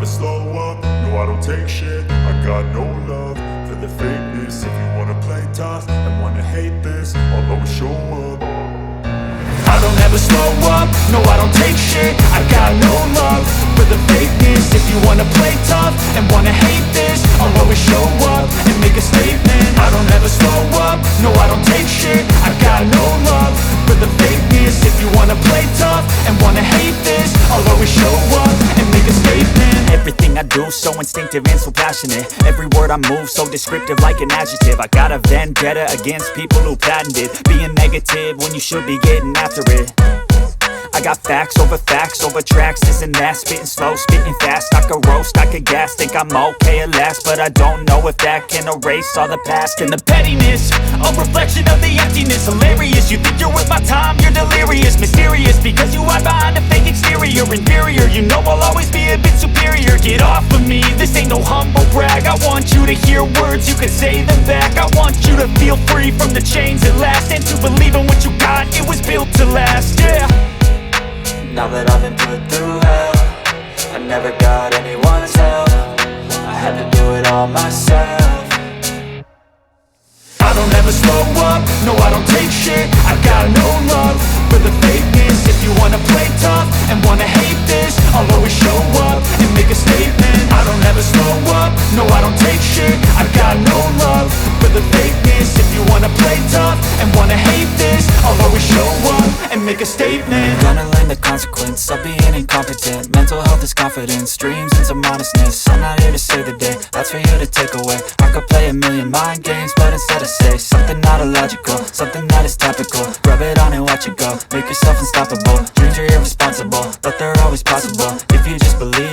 slow up, no I don't take shit. I got no love for the fakeness. If you wanna play tough and wanna hate this, I'll always show up. I don't ever slow up, no I don't take shit. I got no love for the fakeness. If you wanna play tough and wanna hate this, I'll always show up and make a statement. I don't ever slow up, no I don't take shit. I got no love for the fakeness. If you wanna play tough and wanna hate this, I'll always show up and make a statement. Everything I do so instinctive and so passionate. Every word I move so descriptive like an adjective. I got a vendetta against people who patented being negative when you should be getting after it. I got facts over tracks, this and that. Spitting slow, spitting fast, I could roast, I could gas. Think I'm okay at last, but I don't know if that can erase all the past. And the pettiness, a reflection of the emptiness. Hilarious, you think you're worth my time, you're delirious. Mysterious, because you hide behind a fake exterior. Inferior, you know I'll always be a bit superior. Get off of me, this ain't no humble brag. I want you to hear words, you can say them back. I want you to feel free from the chains at last, and to believe in what you got, it was built to last, yeah. Now that I've been put through hell, I never got anyone's help. I had to do it all myself. I don't ever slow up, no I don't take shit. I got no love for the fakeness. If you wanna play tough and wanna hate this, I'll always show up and make a statement. I don't ever slow up, no I don't take shit. I got no love for the fakeness. If you wanna play tough and wanna hate this, I'll always show up and make a statement. Gonna learn the consequence of being incompetent. Mental health is confidence, dreams and some honestness. I'm not here to save the day, that's for you to take away. I could play a million mind games, but instead I say something not illogical, something that is topical. Rub it on and watch it go, make yourself unstoppable. Dreams are irresponsible, but they're always possible if you just believe.